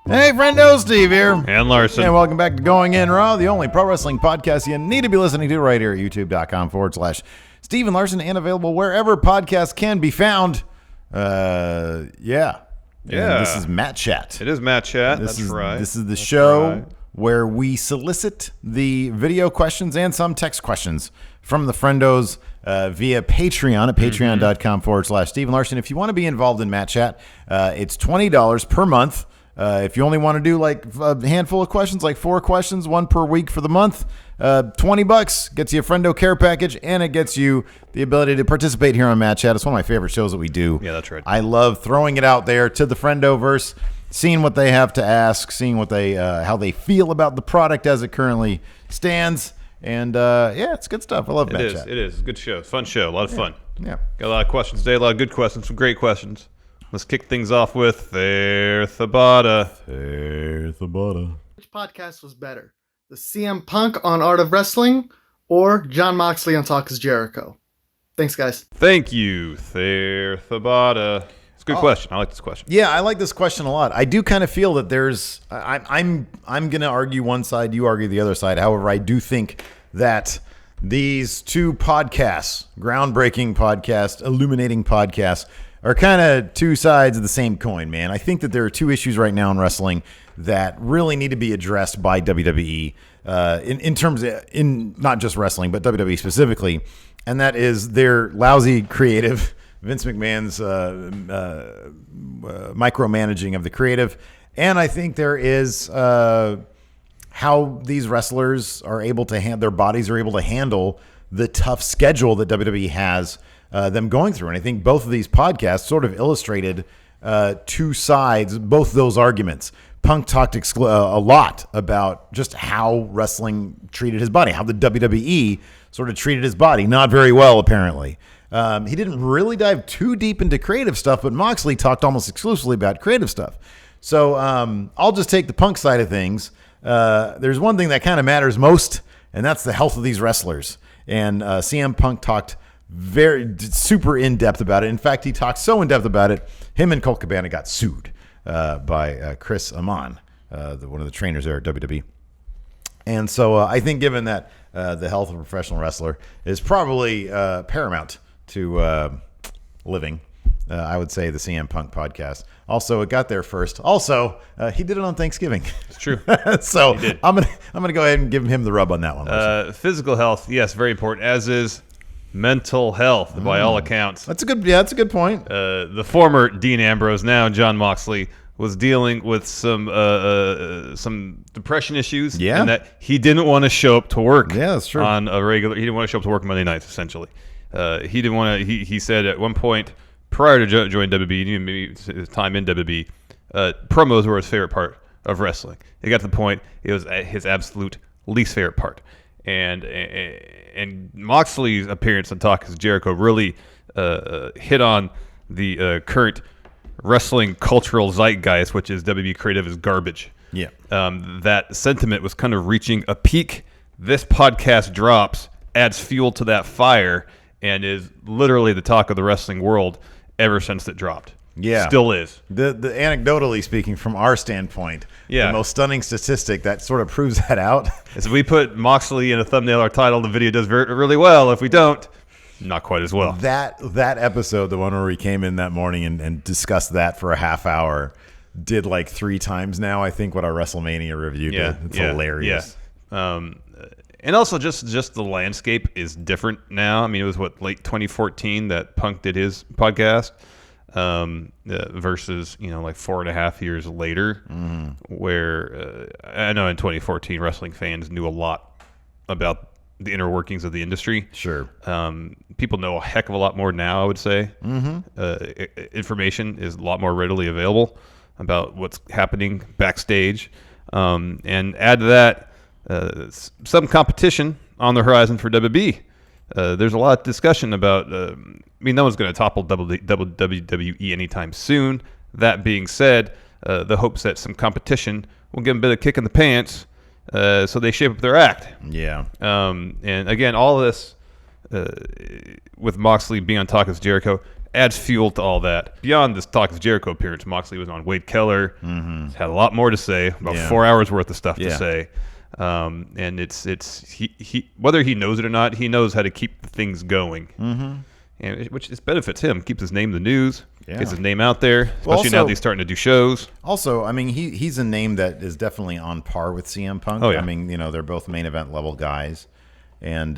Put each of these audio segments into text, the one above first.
Hey, friendo, Steve here. And Larson. And welcome back to Going In Raw, the only pro wrestling podcast you need to be listening to right here at youtube.com/Steve and Larson, and available wherever podcasts can be found. Yeah. And this is Matt Chat. It is Matt Chat. This That's is, right. This is the show where we solicit the video questions and some text questions from the friendos via Patreon at patreon.com/Steve and Larson. If you want to be involved in Matt Chat, it's $20 per month. If you only want to do like a handful of questions, like 4 questions, 1 per week for the month, $20 gets you a friendo care package, and it gets you the ability to participate here on Matt Chat. It's one of my favorite shows that we do. Yeah, that's right. I love throwing it out there to the friendoverse, seeing what they have to ask, seeing what they how they feel about the product as it currently stands. And yeah, it's good stuff. I love Matt Chat. It is. It's a good show. Fun show. A lot of fun. Yeah. Got a lot of questions today. A lot of good questions. Some great questions. Let's kick things off with There's Thabata. Which podcast was better? The CM Punk on Art of Wrestling or Jon Moxley on Talk is Jericho? Thanks, guys. Thank you, There's Thabata. It's a good question. I like this question. Yeah, I like this question a lot. I do kind of feel that there's I'm going to argue one side, you argue the other side. However, I do think that these two podcasts, groundbreaking podcasts, illuminating podcasts, are kind of two sides of the same coin, man. I think that there are two issues right now in wrestling that really need to be addressed by WWE in terms of, in not just wrestling, but WWE specifically, and that is their lousy creative, Vince McMahon's micromanaging of the creative, and I think there is how these wrestlers are able to their bodies are able to handle the tough schedule that WWE has them going through. And I think both of these podcasts sort of illustrated two sides, both those arguments. Punk talked a lot about just how wrestling treated his body, how the WWE sort of treated his body. Not very well, apparently. He didn't really dive too deep into creative stuff, but Moxley talked almost exclusively about creative stuff. So I'll just take the Punk side of things. There's one thing that kind of matters most, and that's the health of these wrestlers. And CM Punk talked super in-depth about it. In fact, he talked so in-depth about it, him and Colt Cabana got sued by Chris Amon, one of the trainers there at WWE. And so I think given that the health of a professional wrestler is probably paramount to living, I would say the CM Punk podcast. Also, it got there first. Also, he did it on Thanksgiving. It's true. So I'm gonna go ahead and give him the rub on that one. Physical health, yes, very important, as is mental health, by all accounts. That's a good point. The former Dean Ambrose, now Jon Moxley, was dealing with some depression issues. Yeah. And that he didn't want to show up to work. Yeah, that's true. On a regular, he didn't want to show up to work Monday nights, essentially. He didn't want to. He said at one point prior to joining WWE, maybe his time in WWE, promos were his favorite part of wrestling. It got to the point it was his absolute least favorite part. And Moxley's appearance on Talk is Jericho really hit on the current wrestling cultural zeitgeist, which is WWE creative is garbage. Yeah. That sentiment was kind of reaching a peak. This podcast drops, adds fuel to that fire, and is literally the talk of the wrestling world ever since it dropped. Yeah. Still is. The anecdotally speaking, from our standpoint, the most stunning statistic that sort of proves that out is if we put Moxley in a thumbnail or title, the video does really well. If we don't, not quite as well. That episode, the one where we came in that morning and discussed that for a half hour, did like 3 times now, I think, what our WrestleMania review did. It's hilarious. Yeah. And also just the landscape is different now. I mean, it was late 2014 that Punk did his podcast. Versus, like 4.5 years later, where I know in 2014 wrestling fans knew a lot about the inner workings of the industry. Sure. People know a heck of a lot more now, I would say. Information is a lot more readily available about what's happening backstage. And add to that some competition on the horizon for WWE. There's a lot of discussion about, no one's going to topple WWE anytime soon. That being said, the hopes that some competition will give them a bit of kick in the pants so they shape up their act. Yeah. And again, all of this with Moxley being on Talk is Jericho adds fuel to all that. Beyond this Talk is Jericho appearance, Moxley was on Wade Keller. Had a lot more to say, about 4 hours worth of stuff to say. And it's he whether he knows it or not, he knows how to keep things going. And which just benefits him, keeps his name in the news, gets his name out there, especially now that he's starting to do shows. Also, I mean, he's a name that is definitely on par with CM Punk. Oh, yeah. I mean, they're both main event level guys, and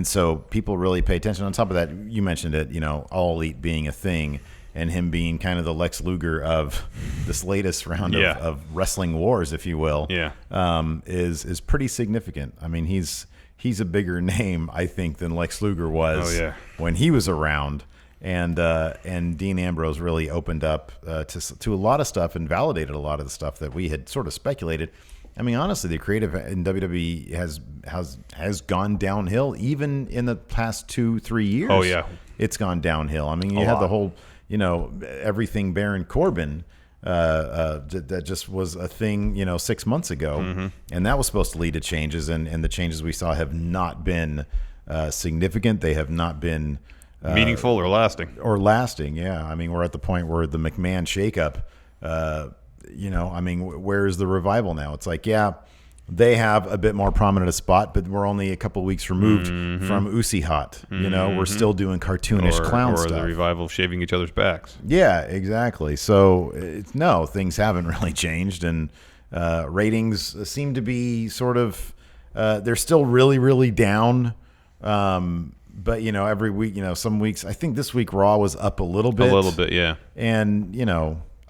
so people really pay attention. On top of that, you mentioned it, All Elite being a thing, and him being kind of the Lex Luger of this latest round of wrestling wars, if you will, is pretty significant. I mean, he's a bigger name, I think, than Lex Luger was when he was around. And Dean Ambrose really opened up to a lot of stuff and validated a lot of the stuff that we had sort of speculated. I mean, honestly, the creative in WWE has gone downhill even in the past 2-3 years. Oh, yeah. It's gone downhill. I mean, you had the whole, everything Baron Corbin that just was a thing, 6 months ago. And that was supposed to lead to changes. And the changes we saw have not been significant. They have not been meaningful or lasting. Yeah. I mean, we're at the point where the McMahon shakeup, I mean, where's the revival now? It's like, they have a bit more prominent a spot, but we're only a couple weeks removed from Usi Hot. We're still doing cartoonish clown stuff. Or the revival of shaving each other's backs. Yeah, exactly. So, things haven't really changed, and ratings seem to be sort of, they're still really, really down. But, every week, some weeks, I think this week Raw was up a little bit. A little bit, yeah. And,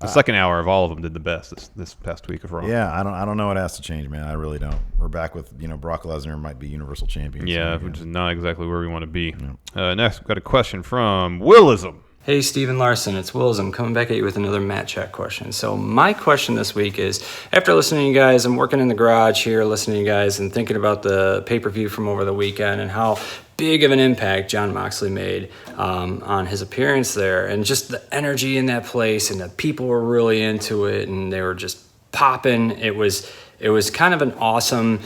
the second hour of all of them did the best this past week of Raw. Yeah, I don't know what has to change, man. I really don't. We're back with, Brock Lesnar might be Universal Champion. Yeah, which is not exactly where we want to be. Yeah. Next, we've got a question from Willism. Hey, Steven Larson, it's Willism coming back at you with another Matt Check question. So my question this week is, after listening to you guys, I'm working in the garage here, listening to you guys and thinking about the pay-per-view from over the weekend and how big of an impact Jon Moxley made on his appearance there, and just the energy in that place, and the people were really into it, and they were just popping. It was kind of an awesome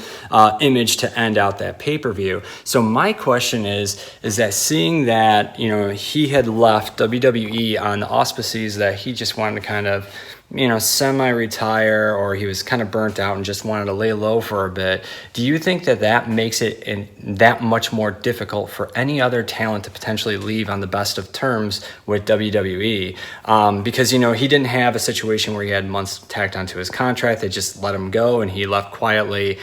image to end out that pay-per-view. So my question is that seeing that, he had left WWE on the auspices that he just wanted to kind of, semi-retire, or he was kind of burnt out and just wanted to lay low for a bit. Do you think that makes it that much more difficult for any other talent to potentially leave on the best of terms with WWE? Because, he didn't have a situation where he had months tacked onto his contract. They just let him go and he left quietly.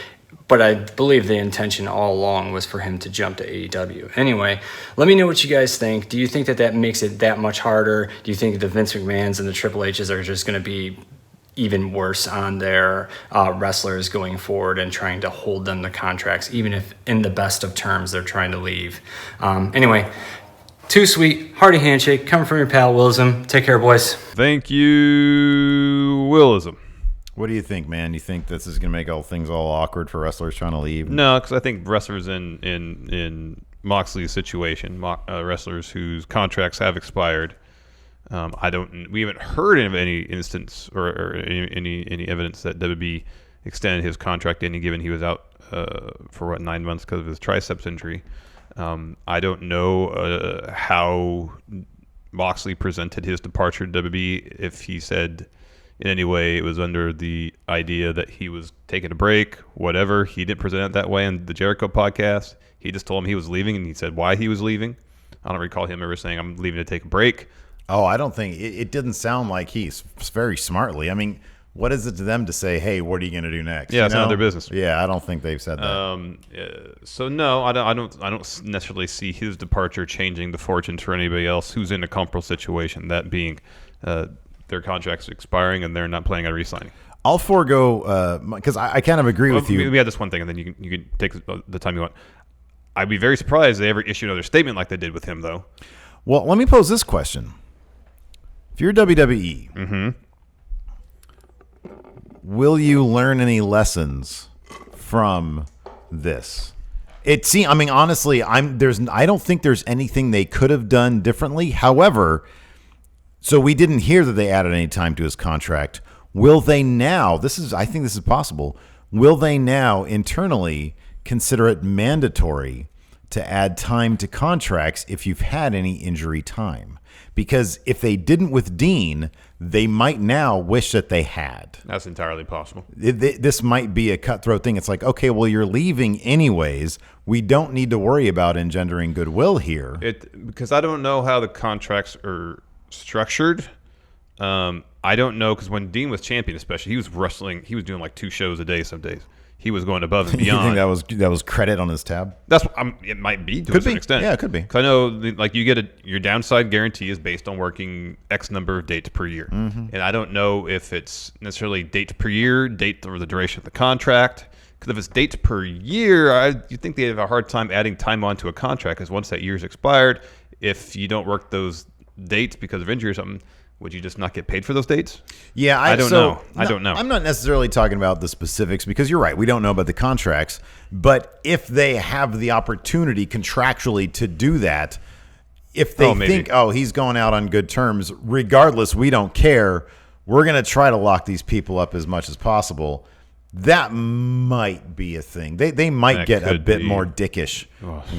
But I believe the intention all along was for him to jump to AEW. Anyway, let me know what you guys think. Do you think that makes it that much harder? Do you think the Vince McMahons and the Triple H's are just going to be even worse on their wrestlers going forward and trying to hold them to contracts, even if in the best of terms they're trying to leave? Anyway, too sweet, hearty handshake coming from your pal Willism. Take care, boys. Thank you, Willism. What do you think, man? You think this is going to make things all awkward for wrestlers trying to leave? No, because I think wrestlers in Moxley's situation, wrestlers whose contracts have expired, we haven't heard of any instance or any evidence that WWE extended his contract any given he was out for 9 months because of his triceps injury. I don't know how Moxley presented his departure to WWE, if he said in any way it was under the idea that he was taking a break, whatever. He didn't present it that way in the Jericho podcast. He just told him he was leaving, and he said why he was leaving. I don't recall him ever saying, I'm leaving to take a break. Oh, I don't think it didn't sound like he's very smartly. I mean, what is it to them to say, hey, what are you going to do next? Yeah, it's not their business. Yeah, I don't think they've said that. So no, I don't necessarily see his departure changing the fortunes for anybody else who's in a comparable situation, that being their contract's expiring and they're not planning on re-signing. I'll forego, because I kind of agree with you. We had this one thing, and then you can take the time you want. I'd be very surprised they ever issue another statement like they did with him, though. Well, let me pose this question. If you're WWE, will you learn any lessons from this? Honestly, I don't think there's anything they could have done differently. However, so we didn't hear that they added any time to his contract. Will they now? I think this is possible. Will they now internally consider it mandatory to add time to contracts if you've had any injury time. Because if they didn't with Dean, they might now wish that they had. That's entirely possible. This might be a cutthroat thing. It's like, okay, well, you're leaving anyways. We don't need to worry about engendering goodwill here. Because I don't know how the contracts are structured. I don't know, because when Dean was champion, especially, he was wrestling. He was doing like 2 shows a day some days. He was going above and beyond. You think that was credit on his tab? That's it might be to a certain extent. Yeah, it could be. Because I know, like, you get your downside guarantee is based on working X number of dates per year, and I don't know if it's necessarily dates per year, date or the duration of the contract. Because if it's dates per year, you think they have a hard time adding time onto a contract. Because once that year's expired, if you don't work those dates because of injury or something, would you just not get paid for those dates? Yeah, I don't know. I don't know. I'm not necessarily talking about the specifics because you're right. We don't know about the contracts. But if they have the opportunity contractually to do that, if they think, he's going out on good terms, regardless, we don't care. We're going to try to lock these people up as much as possible. That might be a thing. They might get a bit more dickish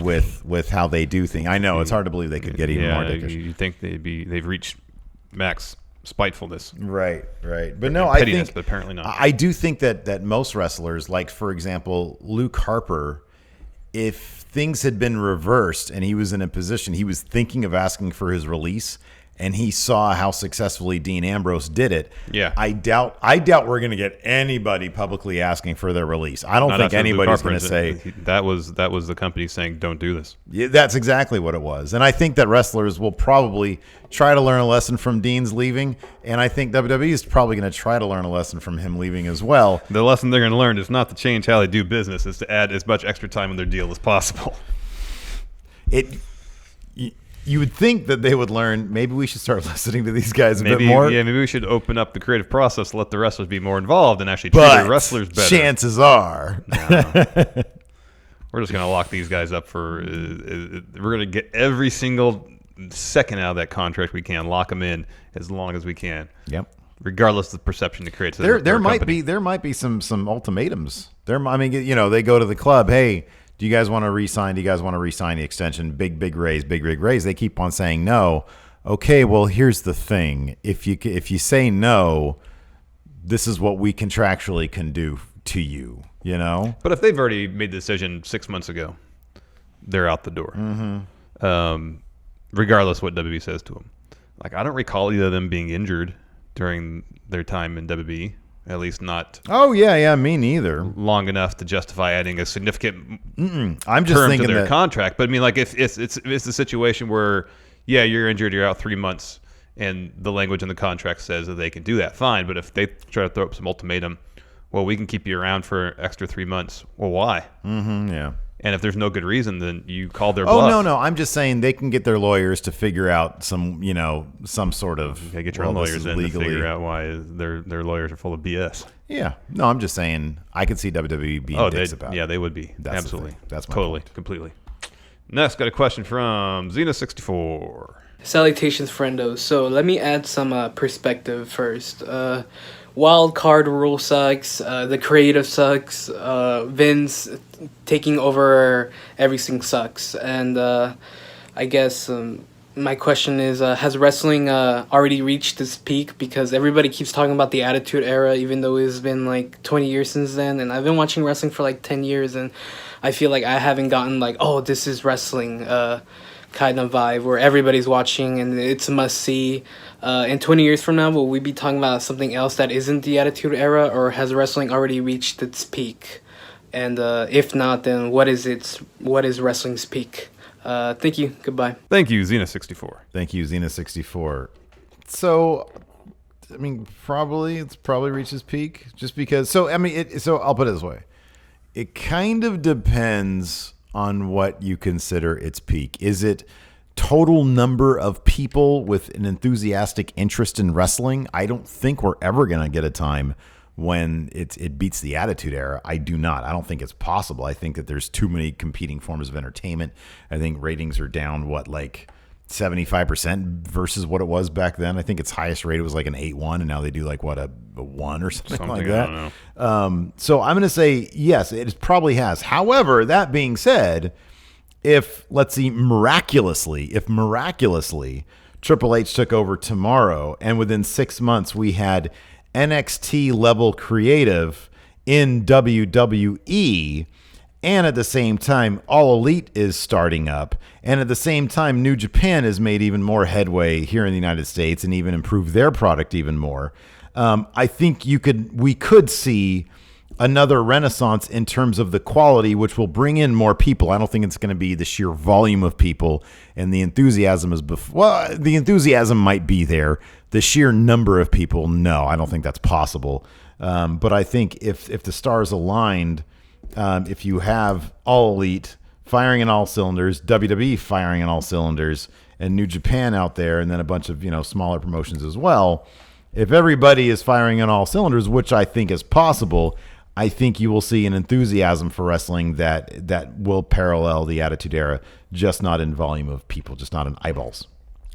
with how they do things. I know it's hard to believe they could get even more dickish. You think they've reached max spitefulness, right? But no, I think, but apparently not. I do think that most wrestlers, like for example Luke Harper, if things had been reversed and he was in a position, he was thinking of asking for his release, and he saw how successfully Dean Ambrose did it. Yeah, I doubt we're going to get anybody publicly asking for their release. I don't think anybody's going to say that was the company saying don't do this. Yeah, that's exactly what it was. And I think that wrestlers will probably try to learn a lesson from Dean's leaving, and I think WWE is probably going to try to learn a lesson from him leaving as well. The lesson they're going to learn is not to change how they do business, is to add as much extra time in their deal as possible. You would think that they would learn, maybe we should start listening to these guys a bit more. Yeah, maybe we should open up the creative process, let the wrestlers be more involved, and actually treat the wrestlers better. Chances are. We're just going to lock these guys up for we're going to get every single second out of that contract we can, lock them in as long as we can. Yep. Regardless of the perception it creates. There might be some ultimatums. They go to the club, hey, do you guys want to re-sign? Do you guys want to re-sign the extension? Big raise. They keep on saying no. Okay, well, here's the thing. If you say no, this is what we contractually can do to you, you know? But if they've already made the decision 6 months ago, they're out the door. Regardless what WWE says to them. Like, I don't recall either of them being injured during their time in WWE. At least not. Oh yeah, me neither. Long enough to justify adding a significant I'm just term thinking to their that contract. But I mean, like, if it's a situation where, yeah, you're injured, you're out 3 months, and the language in the contract says that they can do that, fine. But if they try to throw up some ultimatum, well, we can keep you around for an extra 3 months. Well, why? Yeah. And if there's no good reason, then you call their bluff. Oh, no. I'm just saying they can get their lawyers to figure out some sort of. They get your own lawyers in legally to figure out why their lawyers are full of BS. Yeah. No, I'm just saying I could see WWE being dicks about it. Yeah, they would be. That's absolutely. That's my totally, point. Completely. Next, got a question from Xena64. Salutations, friendos. So let me add some perspective first. Wild card rule sucks. The creative sucks. Vince taking over everything sucks. And I guess my question is, has wrestling already reached its peak? Because everybody keeps talking about the Attitude Era, even though it's been like 20 years since then. And I've been watching wrestling for like 10 years, and I feel like I haven't gotten like, oh, this is wrestling kind of vibe where everybody's watching and it's a must-see. In 20 years from now, will we be talking about something else that isn't the Attitude Era, or has wrestling already reached its peak? And if not, then what is wrestling's peak? Thank you. Goodbye. Thank you, Xena64. Thank you, Xena64. So, I mean, it's probably reached its peak just because. So, I mean, so I'll put it this way. It kind of depends on what you consider its peak. Is it total number of people with an enthusiastic interest in wrestling? I don't think we're ever going to get a time when it beats the Attitude Era. I do not. I don't think it's possible. I think that there's too many competing forms of entertainment. I think ratings are down, like 75% versus what it was back then. I think its highest rate was like an 8.1, and now they do like what, a 1 or something like that. I don't know. So I'm going to say yes, it probably has. However, that being said, if, let's see, miraculously Triple H took over tomorrow and within 6 months we had NXT level creative in WWE, and at the same time All Elite is starting up, and at the same time New Japan has made even more headway here in the United States and even improved their product even more, I think we could see another renaissance in terms of the quality, which will bring in more people. I don't think it's going to be the sheer volume of people and the enthusiasm the enthusiasm might be there. The sheer number of people, no, I don't think that's possible. But I think if the stars aligned, if you have All Elite firing in all cylinders, WWE firing in all cylinders, and New Japan out there, and then a bunch of, smaller promotions as well, if everybody is firing in all cylinders, which I think is possible, I think you will see an enthusiasm for wrestling that will parallel the Attitude Era, just not in volume of people, just not in eyeballs.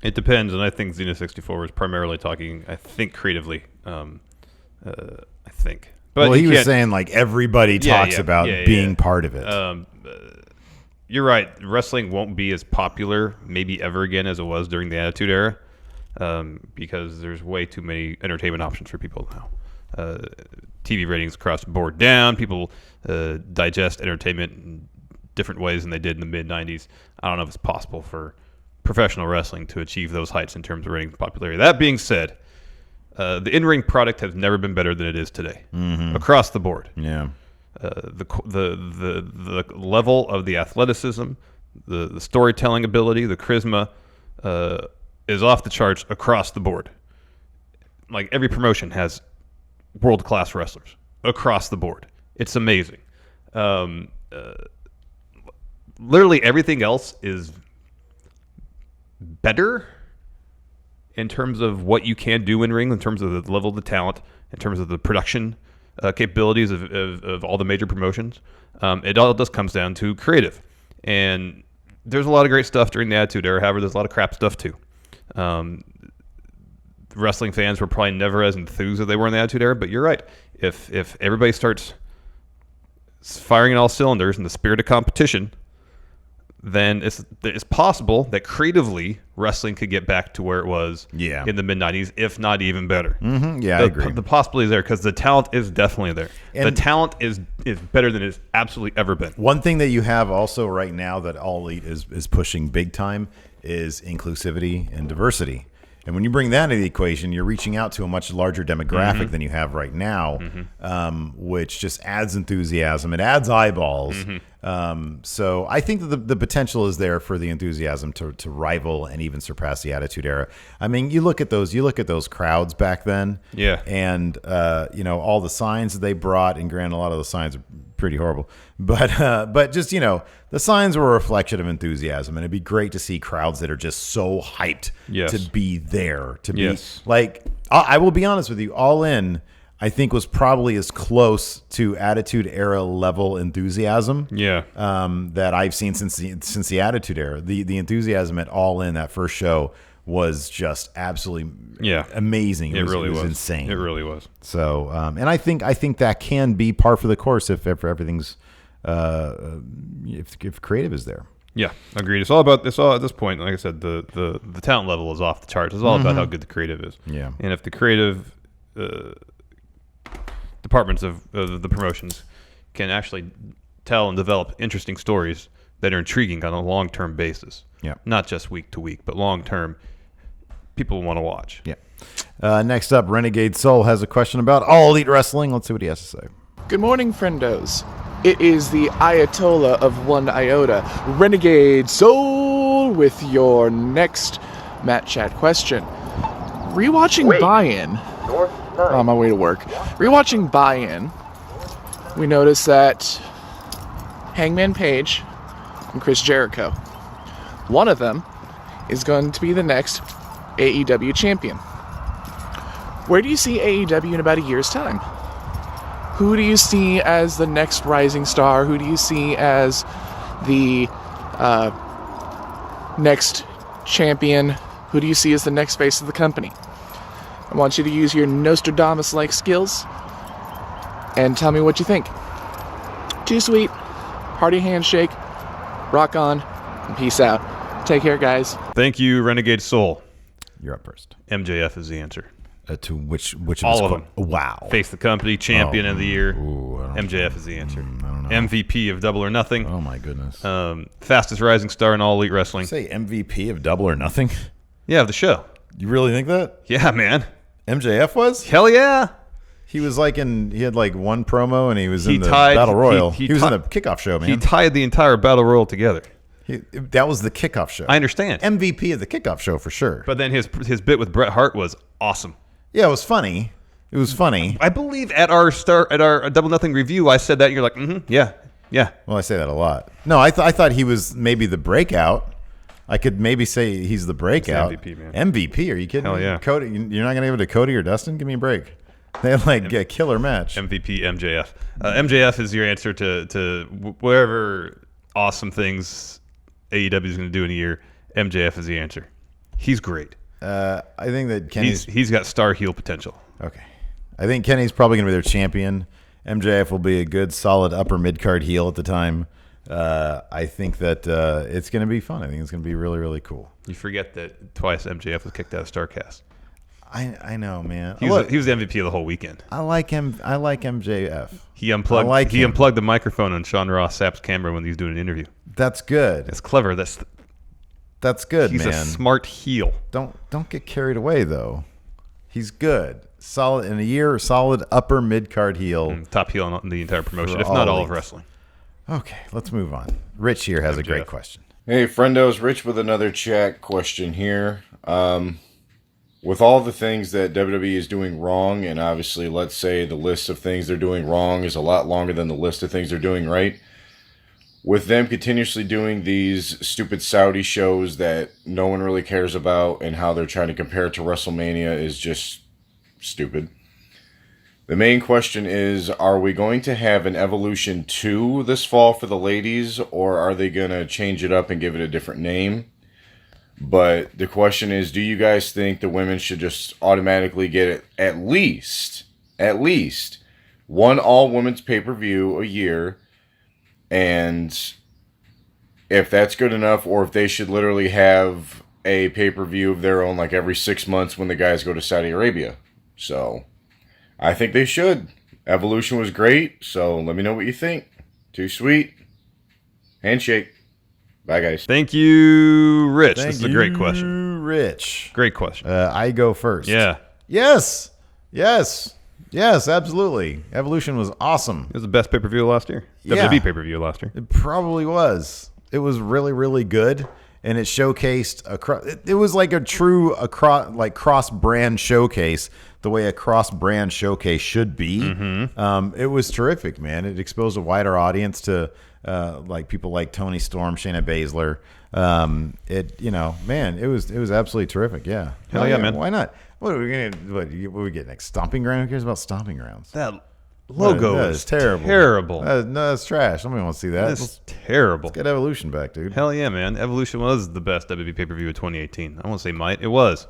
It depends, and I think Xena 64 was primarily talking, creatively. I think. But he was saying like everybody talks about being part of it. You're right. Wrestling won't be as popular maybe ever again as it was during the Attitude Era, because there's way too many entertainment options for people now. TV ratings across the board down. People digest entertainment in different ways than they did in the mid-'90s. I don't know if it's possible for professional wrestling to achieve those heights in terms of ratings popularity. That being said, the in-ring product has never been better than it is today, across the board. Yeah. The level of the athleticism, the storytelling ability, the charisma is off the charts across the board. Like every promotion has world-class wrestlers across the board. It's amazing. Literally everything else is better in terms of what you can do in ring, in terms of the level of the talent, in terms of the production capabilities of all the major promotions. It all just comes down to creative. And there's a lot of great stuff during the Attitude Era. However, there's a lot of crap stuff too. Wrestling fans were probably never as enthused as they were in the Attitude Era, but you're right. If everybody starts firing in all cylinders in the spirit of competition, then it's possible that creatively wrestling could get back to where it was in the mid-'90s, if not even better. Yeah, I agree. The possibility is there because the talent is definitely there. And the talent is better than it's absolutely ever been. One thing that you have also right now that All Elite is pushing big time is inclusivity and diversity. And when you bring that into the equation, you're reaching out to a much larger demographic than you have right now, which just adds enthusiasm. It adds eyeballs. So I think that the potential is there for the enthusiasm to rival and even surpass the Attitude Era. I mean, you look at those crowds back then, and all the signs that they brought. And granted, a lot of the signs are pretty horrible, but just the signs were a reflection of enthusiasm, and it'd be great to see crowds that are just so hyped to be there. Be like, I will be honest with you, All In, I think was probably as close to Attitude Era level enthusiasm that I've seen since the Attitude Era. The enthusiasm at All In, that first show, was just absolutely amazing. It really was insane. It really was. So, and I think that can be par for the course if everything's if creative is there. Yeah, agreed. It's all at this point. Like I said, the talent level is off the charts. It's all about how good the creative is. Yeah, and if the creative departments of the promotions can actually tell and develop interesting stories that are intriguing on a long-term basis. Yeah, not just week to week, but long-term. People want to watch. Yeah. Next up, Renegade Soul has a question about All Elite Wrestling. Let's see what he has to say. Good morning, friendos. It is the Ayatollah of One Iota, Renegade Soul, with your next Matt Chat question. Rewatching Buy-In, on my way to work, rewatching Buy-In, we noticed that Hangman Page and Chris Jericho, one of them is going to be the next AEW champion. Where do you see AEW in about a year's time? Who do you see as the next rising star? Who do you see as the next champion? Who do you see as the next face of the company? I want you to use your Nostradamus-like skills and tell me what you think. Too sweet, hearty handshake, Rock on, and peace out. Take care, guys. Thank you, Renegade Soul. You're up first. MJF is the answer. To which of All his of quote- them. Wow. Face the company, champion of the year. Ooh, I don't- MJF is the answer. I don't know. MVP of Double or Nothing. Oh my goodness. Fastest rising star in all Elite Wrestling. Say MVP of Double or Nothing? Yeah, of the show. You really think that? Yeah, man. MJF was? Hell yeah. He was he had like one promo and he was He in the tied- Battle Royal. he He was ti- in a kickoff show, man. He tied the entire Battle Royal together. That was the kickoff show. I understand. MVP of the kickoff show for sure. But then his bit with Bret Hart was awesome. Yeah, it was funny. It was funny. I believe at our Double Nothing review, I said that, and you're like, yeah. Well, I say that a lot. No, I thought he was maybe the breakout. I could maybe say he's the breakout. MVP, man. MVP? Are you kidding Hell me? yeah. Cody, you're not going to give it to Cody or Dustin? Give me a break. They had like a killer match. MVP MJF. MJF is your answer to whatever awesome things AEW is going to do in a year. MJF is the answer. He's great. I think that Kenny's He's got star heel potential. okay. I think Kenny's probably going to be their champion. MJF will be a good, solid upper mid card heel at the time. I think that it's going to be fun. I think it's going to be really, really cool. You forget that twice MJF was kicked out of StarCast. I know, man. He was the MVP of the whole weekend. I like him. I like MJF. He unplugged. I like he him. unplugged the microphone on Sean Ross Sapp's camera when he was doing an interview. That's good. That's clever. That's good, He's man. a smart heel. Don't get carried away though. He's good. Solid in a year. Solid upper mid card heel. Top heel in the entire promotion, For if not all all of leagues. wrestling. Okay, let's move on. Rich here has a great question. Hey, friendos, Rich with another chat question here. With all the things that WWE is doing wrong, and obviously, let's say the list of things they're doing wrong is a lot longer than the list of things they're doing right. With them continuously doing these stupid Saudi shows that no one really cares about and how they're trying to compare it to WrestleMania is just stupid. The main question is, are we going to have an Evolution 2 this fall for the ladies, or are they going to change it up and give it a different name? But the question is, do you guys think the women should just automatically get at least one all-women's pay-per-view a year? And if that's good enough, or if they should literally have a pay-per-view of their own like every 6 months when the guys go to Saudi Arabia. So I think they should. Evolution was great, so let me know what you think. Too sweet. Handshake. Bye, guys. Thank you, Rich. Thank this is a great question. Rich. Great question. I go first. Yeah. Yes, absolutely. Evolution was awesome. It was the best pay-per-view last year. Yeah. WWE pay-per-view last year. It probably was. It was really, really good, and it showcased it was like a true cross-brand showcase, the way a cross-brand showcase should be. It was terrific, man. It exposed a wider audience to like people like Tony Storm, Shayna Baszler. It was absolutely terrific. Yeah. Hell yeah, man. Why not? What are we getting next? Stomping Ground? Who cares about Stomping Grounds? That logo That is terrible. Terrible. No, that's trash. Nobody wants to see that. That's terrible. Let's get Evolution back, dude. Hell yeah, man. Evolution was the best WWE pay-per-view of 2018. I won't say might. It was.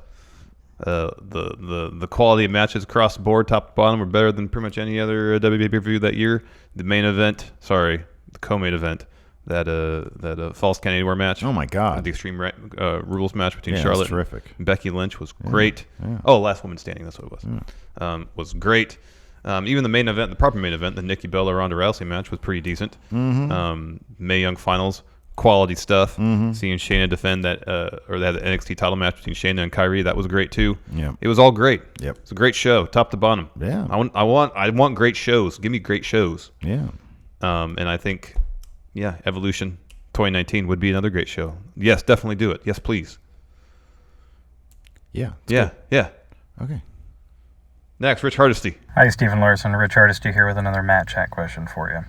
The quality of matches across the board, top to bottom, were better than pretty much any other WWE pay-per-view that year. The main event, the co-main event, that Falls Count Anywhere match. Oh my God. The Extreme Rules match between Yeah, Charlotte it's terrific. and Becky Lynch was great. Oh, Last Woman Standing, that's what it was. Was great. Even the main event, the proper main event, the Nikki Bella Ronda Rousey match was pretty decent. Mae Young Finals, quality stuff. Seeing Shayna defend that, or they had the NXT title match between Shayna and Kyrie, that was great too. Yeah. It was all great. Yep. It's a great show, top to bottom. Yeah. I want great shows. Give me great shows. Yeah. And I think, Evolution 2019 would be another great show. Yes, definitely do it. Yes, please. Yeah. Yeah. Okay. Next, Rich Hardesty. Hi, Stephen Larson. Rich Hardesty here with another Matt Chat question for you.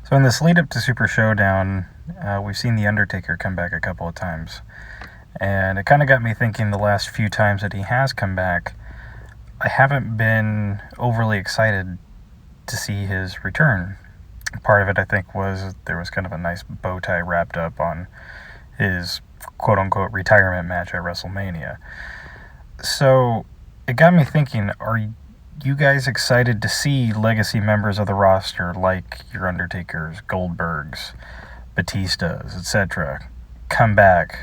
So in this lead up to Super Showdown, we've seen The Undertaker come back a couple of times. And it kind of got me thinking the last few times that he has come back, I haven't been overly excited to see his return. Part of it, I think, was there was kind of a nice bow tie wrapped up on his quote-unquote retirement match at WrestleMania. So it got me thinking, are you guys excited to see legacy members of the roster like your Undertakers, Goldbergs, Batistas, etc., come back?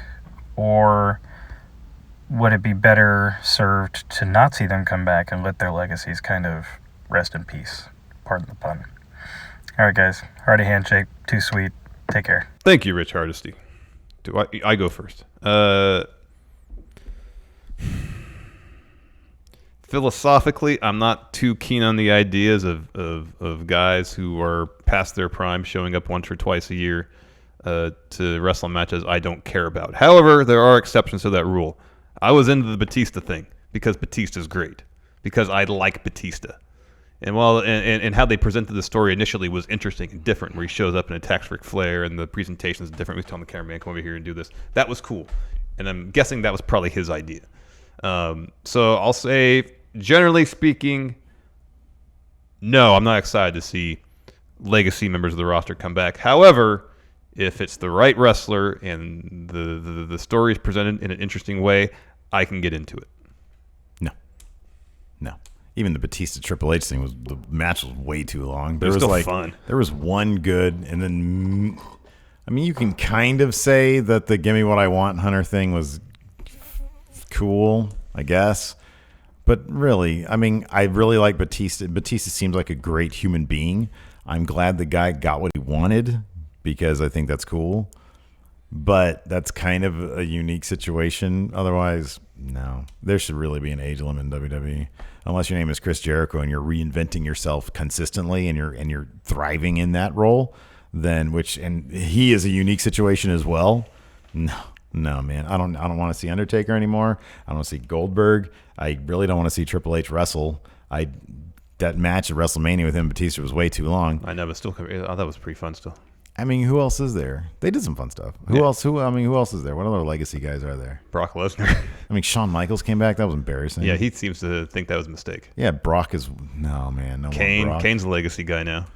Or would it be better served to not see them come back and let their legacies kind of rest in peace? Pardon the pun. All right, guys. Hearty handshake. Too sweet. Take care. Thank you, Rich Hardesty. Do I go first? Philosophically, I'm not too keen on the ideas of guys who are past their prime showing up once or twice a year to wrestle matches I don't care about. However, there are exceptions to that rule. I was into the Batista thing because Batista's great, because I like Batista. And while and how they presented the story initially was interesting and different, where he shows up and attacks Ric Flair, and the presentation is different. He's telling the cameraman, "Come over here and do this." That was cool, and I'm guessing that was probably his idea. So I'll say, generally speaking, no, I'm not excited to see legacy members of the roster come back. However, if it's the right wrestler and the story is presented in an interesting way, I can get into it. No. Even the Batista Triple H thing the match was way too long. But it was still fun. There was one good, and then I mean, you can kind of say that the "Give Me What I Want" Hunter thing was cool, I guess. But really, I mean, I really like Batista. Batista seems like a great human being. I'm glad the guy got what he wanted because I think that's cool. But that's kind of a unique situation. Otherwise, no. There should really be an age limit in WWE. Unless your name is Chris Jericho and you're reinventing yourself consistently and you're thriving in that role, then and he is a unique situation as well. No, man. I don't want to see Undertaker anymore. I don't want to see Goldberg. I really don't want to see Triple H wrestle. That match at WrestleMania with him and Batista was way too long. I know, but still, that was pretty fun still. I mean, who else is there? They did some fun stuff. Who else is there? What other legacy guys are there? Brock Lesnar. I mean, Shawn Michaels came back. That was embarrassing. Yeah, he seems to think that was a mistake. Yeah, Brock is no man. No Kane. more Brock. Kane's a legacy guy now.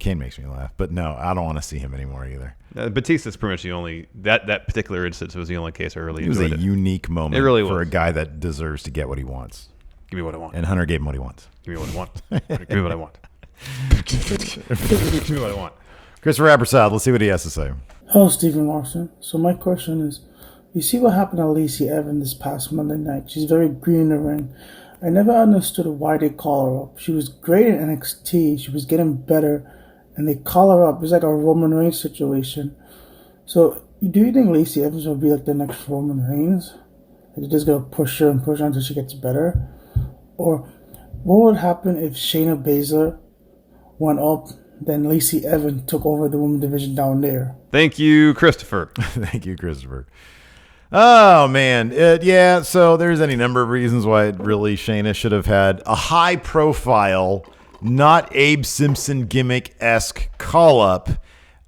Kane makes me laugh, but no, I don't want to see him anymore either. Batista's pretty much the only that particular instance was the only case I really enjoyed. It was a unique moment. It really for was. a guy that deserves to get what he wants. Give me what I want. And Hunter gave him what he wants. Give me what I want. Give me what I want. Give me what I want. Christopher Abersad, let's see what he has to say. Hello, Stephen Larson. So my question is, you see what happened to Lacey Evans this past Monday night. She's very green in the ring. I never understood why they call her up. She was great in NXT. She was getting better, and they call her up. It's like a Roman Reigns situation. So do you think Lacey Evans will be like the next Roman Reigns? Like they're just going to push her until she gets better? Or what would happen if Shayna Baszler went up, then Lacey Evans took over the women's division down there? Thank you, Christopher. Thank you, Christopher. Oh, man. Yeah, so there's any number of reasons why Shayna should have had a high-profile, not Abe Simpson gimmick-esque call-up.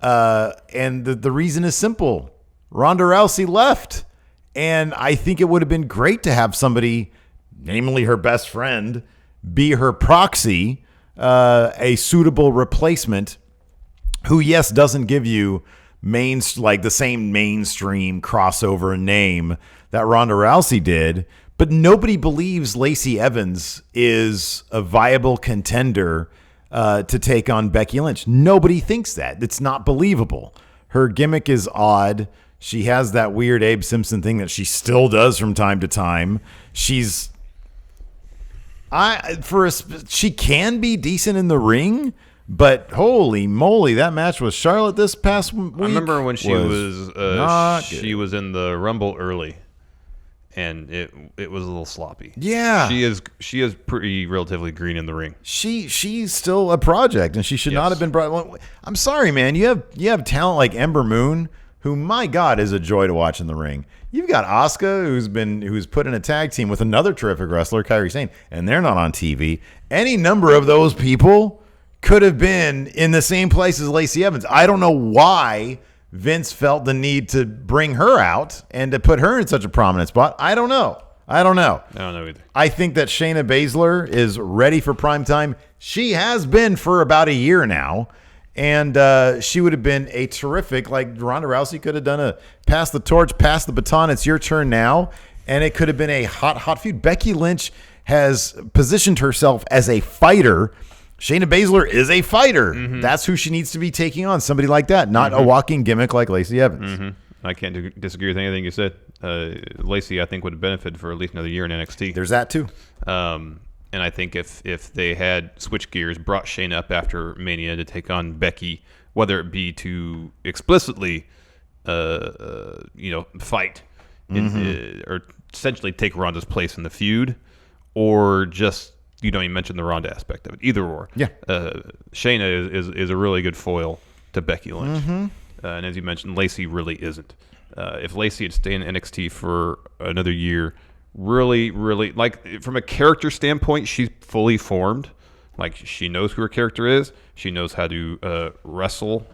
And the reason is simple. Ronda Rousey left. And I think it would have been great to have somebody, namely her best friend, be her proxy, a suitable replacement who, yes, doesn't give you the same mainstream crossover name that Ronda Rousey did, but nobody believes Lacey Evans is a viable contender to take on Becky Lynch. Nobody thinks that. It's not believable. Her gimmick is odd. She has that weird Abe Simpson thing that she still does from time to time. She can be decent in the ring, but holy moly, that match with Charlotte this past week. I remember when she was in the Rumble early, and it was a little sloppy. Yeah, she is pretty relatively green in the ring. She's still a project, and she should not have been brought. I'm sorry, man. You have talent like Ember Moon, who, my God, is a joy to watch in the ring. You've got Asuka, who's put in a tag team with another terrific wrestler, Kairi Sane, and they're not on TV. Any number of those people could have been in the same place as Lacey Evans. I don't know why Vince felt the need to bring her out and to put her in such a prominent spot. I don't know. I don't know either. I think that Shayna Baszler is ready for prime time. She has been for about a year now. And she would have been a terrific, like Ronda Rousey could have done pass the torch, pass the baton. It's your turn now. And it could have been a hot feud. Becky Lynch has positioned herself as a fighter Shayna Baszler is a fighter. That's who she needs to be taking on. Somebody like that, not a walking gimmick like Lacey Evans. I can't disagree with anything you said. Lacey, I think, would have benefited for at least another year in NXT. There's that too. And I think if they had switched gears, brought Shayna up after Mania to take on Becky, whether it be to explicitly, fight or essentially take Ronda's place in the feud, or just you mention the Ronda aspect of it. Either or. Yeah. Shayna is a really good foil to Becky Lynch, and as you mentioned, Lacey really isn't. If Lacey had stayed in NXT for another year, really, like from a character standpoint, she's fully formed. Like she knows who her character is. She knows how to wrestle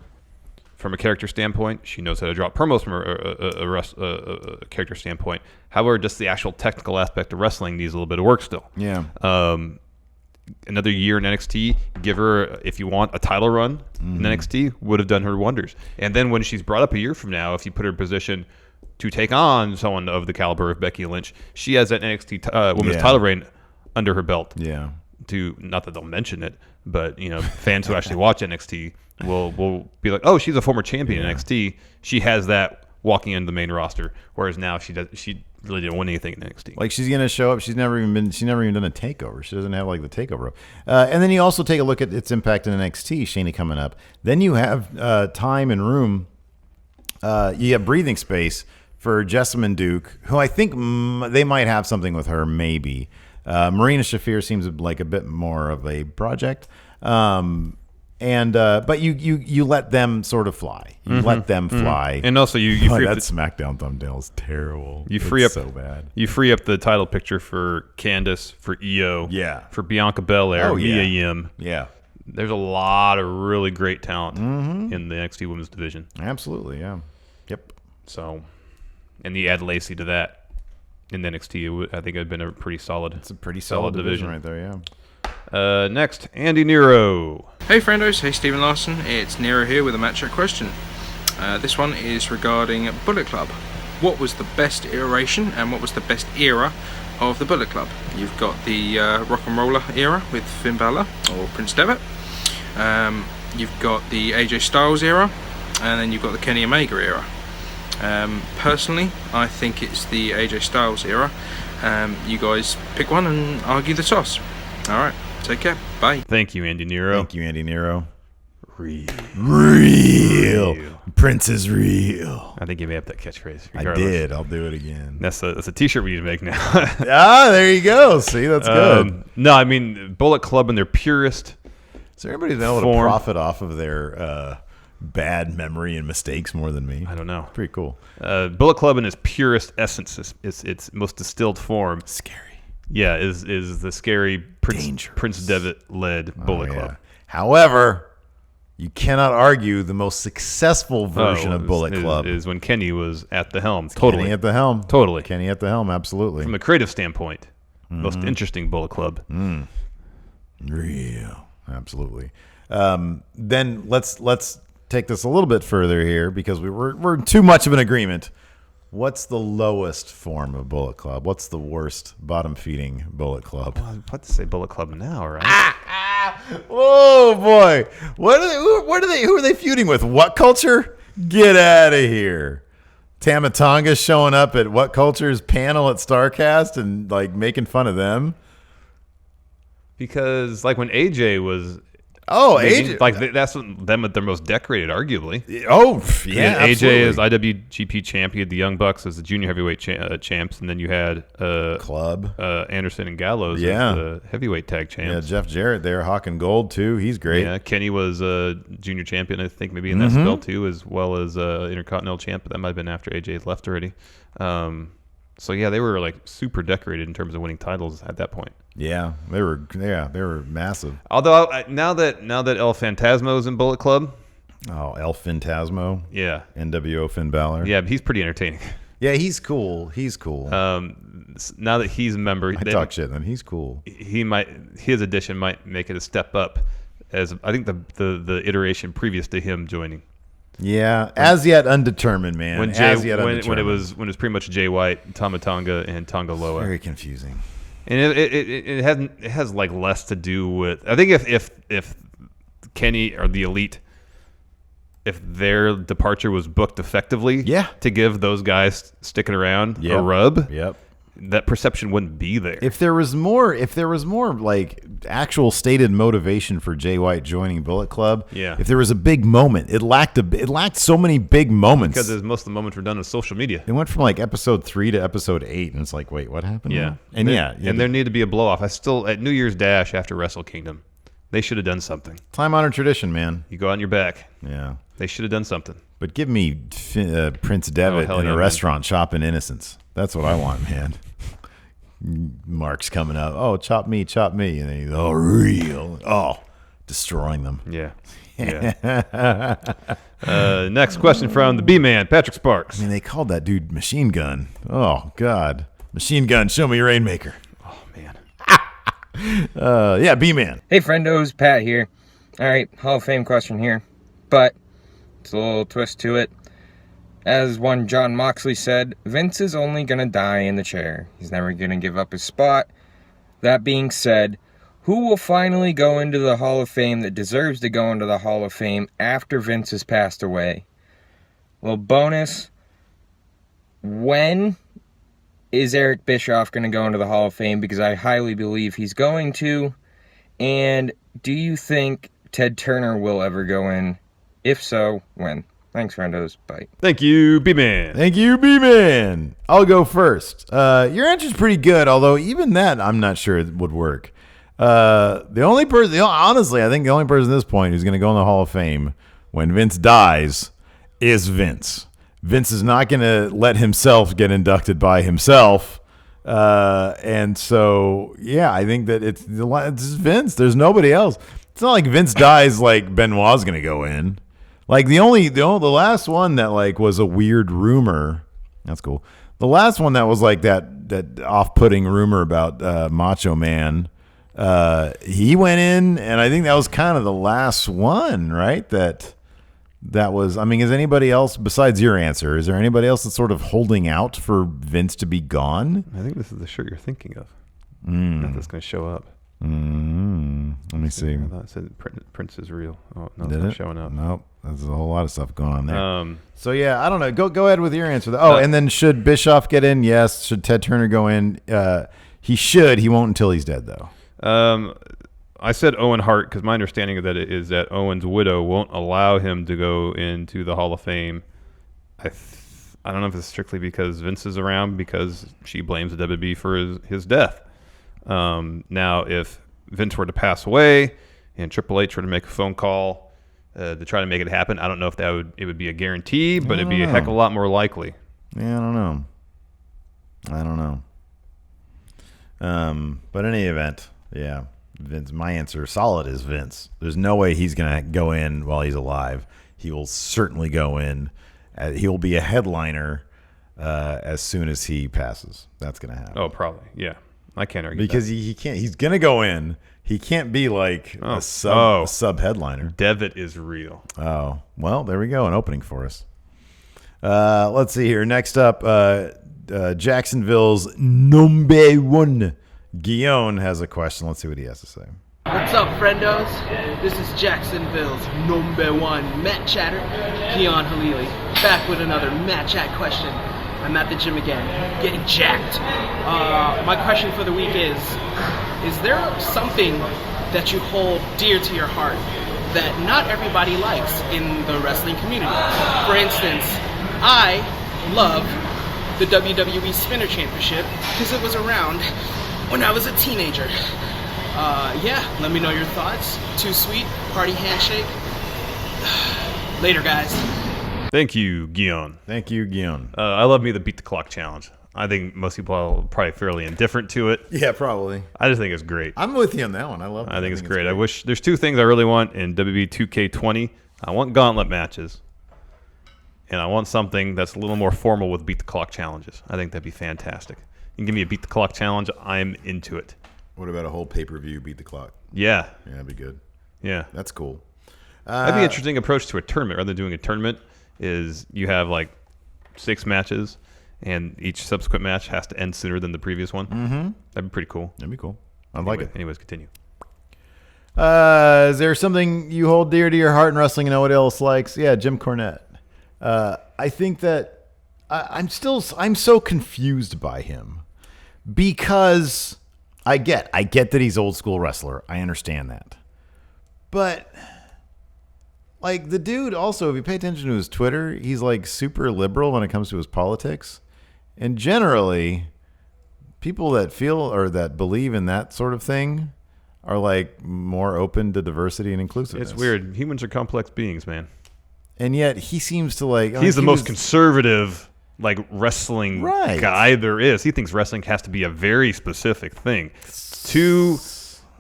from a character standpoint. She knows how to drop promos from a character standpoint. However, just the actual technical aspect of wrestling needs a little bit of work still. Yeah. Another year in NXT, give her, if you want, a title run in NXT, would have done her wonders. And then when she's brought up a year from now, if you put her in position to take on someone of the caliber of Becky Lynch, she has that NXT women's title reign under her belt. Yeah. Not that they'll mention it, but fans who actually watch NXT will be like, oh, she's a former champion in NXT. She has that walking into the main roster, whereas now she really didn't win anything in NXT. Like she's gonna show up. She's never even done a takeover. She doesn't have like the takeover. And then you also take a look at its impact in NXT. Shayna coming up. Then you have time and room. You have breathing space for Jessamine Duke, who I think they might have something with her. Maybe Marina Shafir seems like a bit more of a project. But you let them sort of fly. You let them fly. And also you free up that SmackDown thumbnail is terrible. It's so bad. You free up the title picture for Candice, for Io, for Bianca Belair, Mia Yim. Yeah. There's a lot of really great talent in the NXT Women's division. Absolutely, yeah. Yep. So, and you add Lacey to that in NXT, I think it'd been a pretty solid. It's a pretty solid division right there, yeah. Next, Andy Nero. Hey friendos, hey Stephen Larson, it's Nero here with a match chat question. This one is regarding Bullet Club. What was the best iteration and what was the best era of the Bullet Club? You've got the Rock and Roller era with Finn Balor or Prince Devitt. You've got the AJ Styles era, and then you've got the Kenny Omega era. Personally, I think it's the AJ Styles era. You guys pick one and argue the toss. Alright, take care. Bye. Thank you, Andy Nero. Thank you, Andy Nero. Real. Prince is real. I think you may have that catchphrase. I did. I'll do it again. That's a t-shirt we need to make now. There you go. See, that's good. No, I mean, Bullet Club in their purest So everybody's able to profit off of their bad memory and mistakes more than me. I don't know. Pretty cool. Bullet Club in its purest essence, its most distilled form. Scary. Yeah, is the scary Prince Devitt led Bullet Club. However, you cannot argue the most successful version of Bullet Club is when Kenny was at the helm. Totally. Kenny at the helm. Totally. Kenny at the helm, absolutely. From a creative standpoint, most interesting Bullet Club. Real. Absolutely. Then let's take this a little bit further here because we're too much of an agreement. What's the lowest form of Bullet Club? What's the worst bottom-feeding Bullet Club? Well, I'm about to say Bullet Club now, right? Whoa, boy! Who are they feuding with? What Culture? Get out of here! Tama Tonga showing up at What Culture's panel at StarCast and like making fun of them. Because like when AJ was. AJ. Like that's them at their most decorated, arguably. Oh, yeah, AJ absolutely. is IWGP champion, the Young Bucks as the junior heavyweight champs, and then you had Club Anderson and Gallows as the heavyweight tag champs. Yeah, Jeff Jarrett there, Hawk and Gold too. He's great. Yeah, Kenny was junior champion, I think, maybe in that spell too, as well as Intercontinental champ. But that might have been after AJ had left already. So yeah, they were like super decorated in terms of winning titles at that point. Yeah, they were massive. Although now that El Phantasmo is in Bullet Club, El Phantasmo, yeah, NWO Finn Balor, yeah, he's pretty entertaining. Yeah, he's cool. He's cool. Now that he's a member, I talk shit, then he's cool. His addition might make it a step up, as I think the iteration previous to him joining. Yeah, as yet undetermined, man. When it was pretty much Jay White, Tama Tonga, and Tonga Loa. Very confusing. And it has like less to do with. I think if Kenny or the Elite, if their departure was booked effectively, to give those guys sticking around a rub, that perception wouldn't be there. If there was more like actual stated motivation for Jay White joining Bullet Club, if there was a big moment, it lacked so many big moments because most of the moments were done on social media. It went from like episode 3 to episode 8, and it's like, wait, what happened? Yeah, and there needed to be a blow off. At New Year's Dash after Wrestle Kingdom, they should have done something. Time honored tradition, man. You go on your back. Yeah, they should have done something. But give me Prince Devitt in a restaurant chopping innocents. That's what I want, man. Mark's coming up. Oh, chop me. And then he's real. Oh, destroying them. Yeah. Next question from the B-Man, Patrick Sparks. I mean, they called that dude Machine Gun. Oh, God. Machine Gun, show me your Rainmaker. Oh, man. B-Man. Hey, friendos, Pat here. All right, Hall of Fame question here, but it's a little twist to it. As one John Moxley said, Vince is only going to die in the chair. He's never going to give up his spot. That being said, who will finally go into the Hall of Fame that deserves to go into the Hall of Fame after Vince has passed away? Well, bonus, when is Eric Bischoff going to go into the Hall of Fame? Because I highly believe he's going to. And do you think Ted Turner will ever go in? If so, when? Thanks, friendos. Bye. Thank you, B-Man. I'll go first. Your answer's pretty good, although even that I'm not sure it would work. The only person, honestly, I think the only person at this point who's going to go in the Hall of Fame when Vince dies is Vince. Vince is not going to let himself get inducted by himself. And so, I think that it's Vince. There's nobody else. It's not like Vince dies like Benoit's going to go in. Like the last one that like was a weird rumor. That's cool. The last one that was like that off-putting rumor about Macho Man. He went in, and I think that was kind of the last one, right? That was. I mean, is anybody else besides your answer? Is there anybody else that's sort of holding out for Vince to be gone? I think this is the shirt you're thinking of. That's going to show up. Let me see. I thought it said Prince is real. Oh no, Did it's not it? showing up. Nope. There's a whole lot of stuff going on there. So I don't know. Go ahead with your answer. And then should Bischoff get in? Yes. Should Ted Turner go in? He should. He won't until he's dead, though. I said Owen Hart because my understanding of that is that Owen's widow won't allow him to go into the Hall of Fame. I don't know if it's strictly because Vince is around, because she blames the WWE for his death. Now, if Vince were to pass away and Triple H were to make a phone call to try to make it happen, I don't know if it would be a guarantee, but it'd be a heck of a lot more likely. Yeah, I don't know. But in any event, Vince. My answer, solid, is Vince. There's no way he's gonna go in while he's alive. He will certainly go in. He will be a headliner as soon as he passes. That's gonna happen. Oh, probably. Yeah. I can't argue because he can't. He's gonna go in. He can't be like a sub headliner. Devitt is real. Oh well, there we go. An opening for us. Let's see here. Next up, Jacksonville's number one Guillaume has a question. Let's see what he has to say. What's up, friendos? This is Jacksonville's number one Matt Chatter, Keon Halili, back with another Matt Chat question. I'm at the gym again, getting jacked. My question for the week is there something that you hold dear to your heart that not everybody likes in the wrestling community? For instance, I love the WWE Spinner Championship because it was around when I was a teenager. Let me know your thoughts. Too sweet, party handshake. Later, guys. Thank you, Guillaume. I love me the Beat the Clock challenge. I think most people are probably fairly indifferent to it. Yeah, probably. I just think it's great. I'm with you on that one. I love it. I think it's great. I wish there's two things I really want in WWE 2K20. I want gauntlet matches, and I want something that's a little more formal with Beat the Clock challenges. I think that'd be fantastic. You can give me a Beat the Clock challenge, I'm into it. What about a whole pay-per-view Beat the Clock? Yeah. Yeah, that'd be good. Yeah. That's cool. That'd be an interesting approach to a tournament. Rather than doing a tournament, is you have like 6 matches, and each subsequent match has to end sooner than the previous one. Mm-hmm. That'd be pretty cool. That'd be cool. I'd like it. Anyways, continue. Is there something you hold dear to your heart in wrestling and nobody else likes? Yeah, Jim Cornette. I think that I'm so confused by him because I get that he's old school wrestler. I understand that. But like the dude also, if you pay attention to his Twitter, he's like super liberal when it comes to his politics. And generally, people that feel or that believe in that sort of thing are like more open to diversity and inclusiveness. It's weird. Humans are complex beings, man. And yet he seems to like... He's the most conservative like wrestling guy there is. He thinks wrestling has to be a very specific thing. Two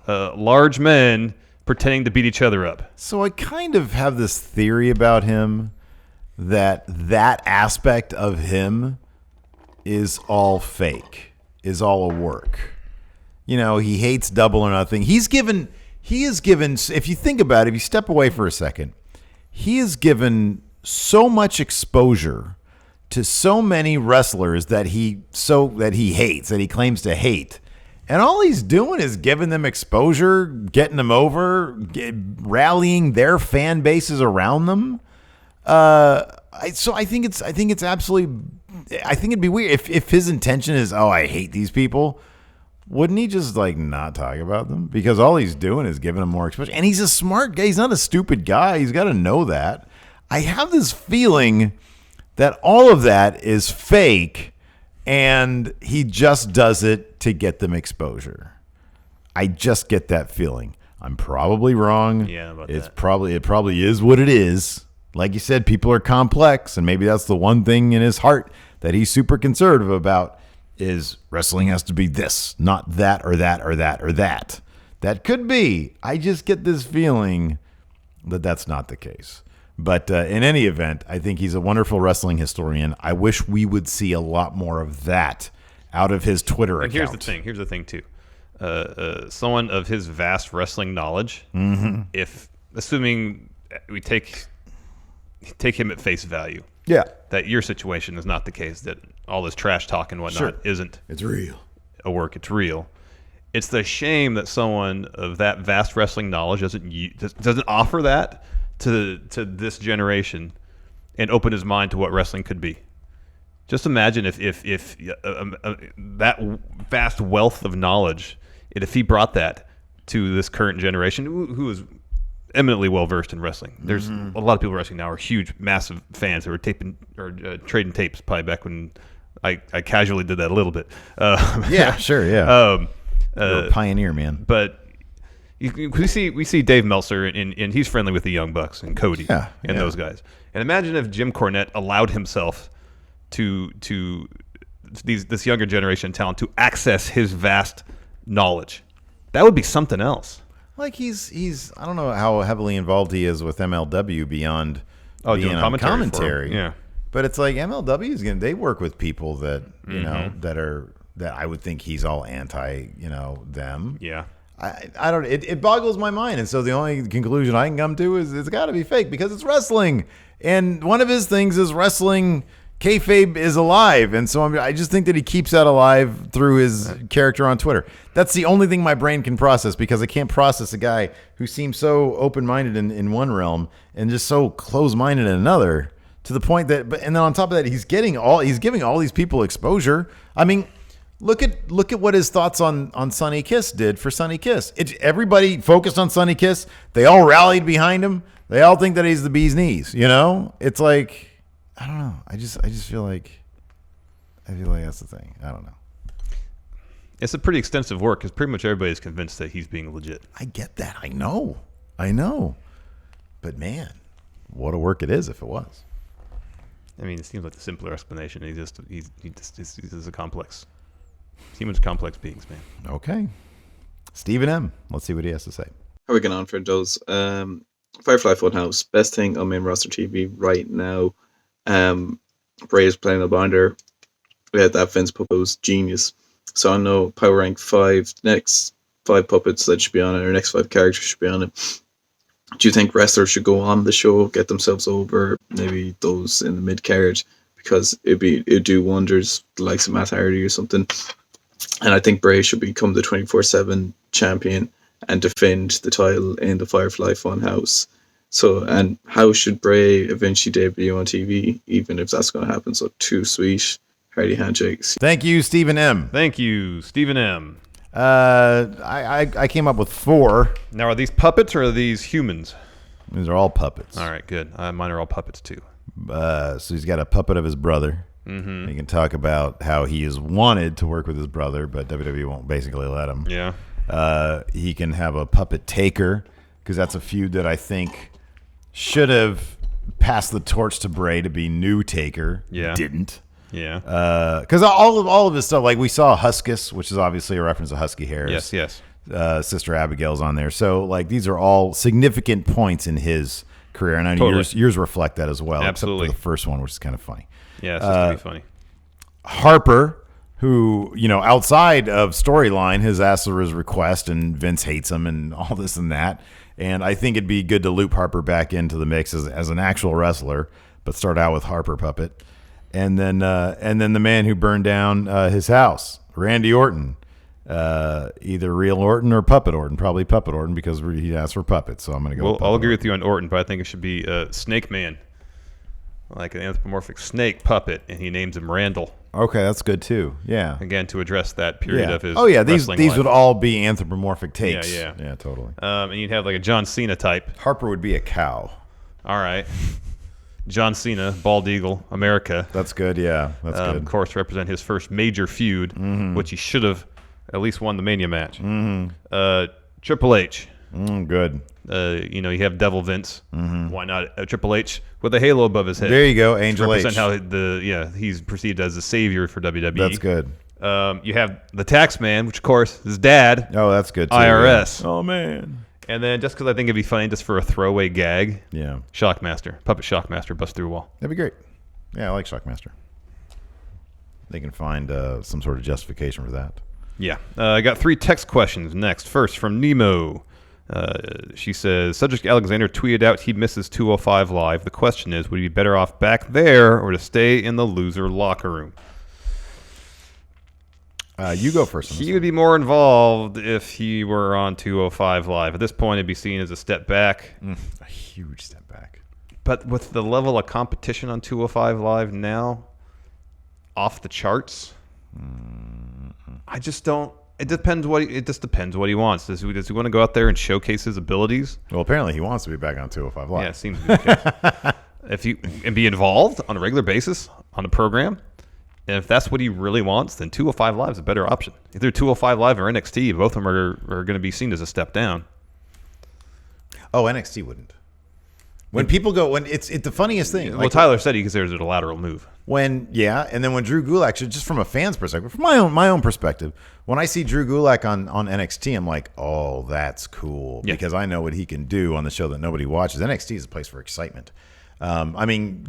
large men pretending to beat each other up. So I kind of have this theory about him that aspect of him is all fake, is all a work. You know, he hates Double or Nothing. He is given, if you think about it, if you step away for a second, he is given so much exposure to so many wrestlers that he hates, that he claims to hate. And all he's doing is giving them exposure, getting them over, rallying their fan bases around them. I think it'd be weird if his intention is, oh, I hate these people. Wouldn't he just like not talk about them? Because all he's doing is giving them more exposure. And he's a smart guy. He's not a stupid guy. He's got to know that. I have this feeling that all of that is fake and he just does it to get them exposure. I just get that feeling. I'm probably wrong. Yeah, about it that. probably is what it is. Like you said, people are complex, and maybe that's the one thing in his heart that he's super conservative about is wrestling has to be this, not that or that or that or that. That could be. I just get this feeling that that's not the case. But in any event, I think he's a wonderful wrestling historian. I wish we would see a lot more of that out of his Twitter account. Here's the thing too. Someone of his vast wrestling knowledge, if assuming we take him at face value, that your situation is not the case, that all this trash talk and whatnot isn't. It's real. A work. It's real. It's the shame that someone of that vast wrestling knowledge doesn't offer that to this generation and open his mind to what wrestling could be. Just imagine if that vast wealth of knowledge, if he brought that to this current generation who is eminently well versed in wrestling. There's a lot of people wrestling now are huge, massive fans who are trading tapes probably back when I casually did that a little bit. Yeah, sure, yeah. You're a pioneer, man. But we see Dave Meltzer and he's friendly with the Young Bucks and Cody and those guys. And imagine if Jim Cornette allowed himself to this younger generation talent to access his vast knowledge. That would be something else. Like he's I don't know how heavily involved he is with MLW beyond being doing on commentary. Yeah. But it's like MLW is they work with people that you know that I would think he's all anti, them. Yeah. I don't. It boggles my mind, and so the only conclusion I can come to is it's got to be fake because it's wrestling, and one of his things is wrestling. Kayfabe is alive, and so I just think that he keeps that alive through his character on Twitter. That's the only thing my brain can process because I can't process a guy who seems so open-minded in one realm and just so close-minded in another. To the point that, and then on top of that, he's giving all these people exposure. I mean, look at what his thoughts on Sonny Kiss did for Sonny Kiss. Everybody focused on Sonny Kiss. They all rallied behind him. They all think that he's the bee's knees. It's like. I don't know. I just feel like that's the thing. I don't know. It's a pretty extensive work because pretty much everybody's convinced that he's being legit. I get that. I know. But man, what a work it is if it was. I mean, it seems like the simpler explanation. He's just a complex. Humans are complex beings, man. Okay. Stephen M. Let's see what he has to say. How are we getting on for those? Firefly Funhouse, best thing on main roster TV right now. Bray is playing a binder. We had that Vince puppet was genius. So I know Power Rank 5, next 5 puppets that should be on it, or next 5 characters should be on it. Do you think wrestlers should go on the show, get themselves over, maybe those in the mid card? because it'd do wonders, the likes of Matt Hardy or something. And I think Bray should become the 24/7 champion and defend the title in the Firefly Funhouse. So, and how should Bray eventually debut on TV, even if that's going to happen? So, too sweet. Hardy handshakes. Thank you, Stephen M. Thank you, Stephen M. I came up with 4. Now, are these puppets or are these humans? These are all puppets. All right, good. Mine are all puppets too. So he's got a puppet of his brother. Mm-hmm. He can talk about how he has wanted to work with his brother, but WWE won't basically let him. Yeah. He can have a puppet taker, because that's a feud that I think should have passed the torch to Bray to be new Taker. Yeah. Didn't. Yeah. Because all of his stuff, like we saw Huskus, which is obviously a reference to Husky Harris. Yes. Sister Abigail's on there. So like these are all significant points in his career, and I know yours reflect that as well. Absolutely. Except for the first one, which is kind of funny. Yeah, it's just to be funny. Harper, who, outside of storyline has asked for his request, and Vince hates him and all this and that. And I think it'd be good to loop Harper back into the mix as an actual wrestler, but start out with Harper Puppet. And then the man who burned down his house, Randy Orton. Either real Orton or Puppet Orton. Probably Puppet Orton, because he asked for puppets. So I'm going to go Well, with I'll agree Orton. with you on Orton, but I think it should be Snake Man. Like an anthropomorphic snake puppet, and he names him Randall. Okay, that's good too. Yeah. Again, to address that period of his these life. would all be anthropomorphic takes. Yeah. Yeah, totally. And you'd have like a John Cena type. Harper would be a cow. All right. John Cena, Bald Eagle, America. That's good, yeah. That's good. Of course, represent his first major feud, which he should have at least won the Mania match. Mm-hmm. Triple H. Good. You have Devil Vince. Mm-hmm. Why not Triple H with a halo above his head? There you go, Angel H. Represent how he's perceived as the savior for WWE. That's good. You have the Tax Man, which of course his dad. Oh, that's good too. IRS. Yeah. Oh man. And then just because I think it'd be funny, just for a throwaway gag. Yeah. Shockmaster, Puppet Shockmaster, bust through a wall. That'd be great. Yeah, I like Shockmaster. They can find some sort of justification for that. Yeah. I got 3 text questions next. First from Nemo. She says, Cedric Alexander tweeted out he misses 205 Live. The question is, would he be better off back there or to stay in the loser locker room? You go first. He would be more involved if he were on 205 Live. At this point, it'd be seen as a step back. A huge step back. But with the level of competition on 205 Live now, off the charts, I just don't. It depends what he wants. Does he want to go out there and showcase his abilities? Well, apparently he wants to be back on 205 Live. Yeah, it seems to be the case. And be involved on a regular basis on the program. And if that's what he really wants, then 205 Live is a better option. Either 205 Live or NXT, both of them are going to be seen as a step down. Oh, NXT wouldn't. When people go, the funniest thing. Well, Tyler said he considers it a lateral move. And then when Drew Gulak, just from a fan's perspective, from my own perspective, when I see Drew Gulak on NXT, I'm like, oh, that's cool, because I know what he can do on the show that nobody watches. NXT is a place for excitement.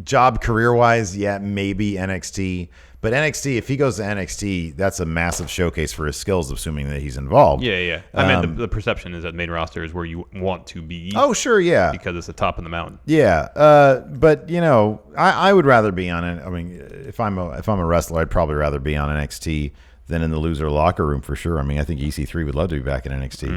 Job career-wise, maybe NXT. But NXT, if he goes to NXT, that's a massive showcase for his skills, assuming that he's involved. Yeah. I mean, the perception is that main roster is where you want to be. Oh, sure, yeah. Because it's the top of the mountain. Yeah, but I would rather be on it. I mean, if I'm a wrestler, I'd probably rather be on NXT than in the loser locker room for sure. I mean, I think EC3 would love to be back in NXT.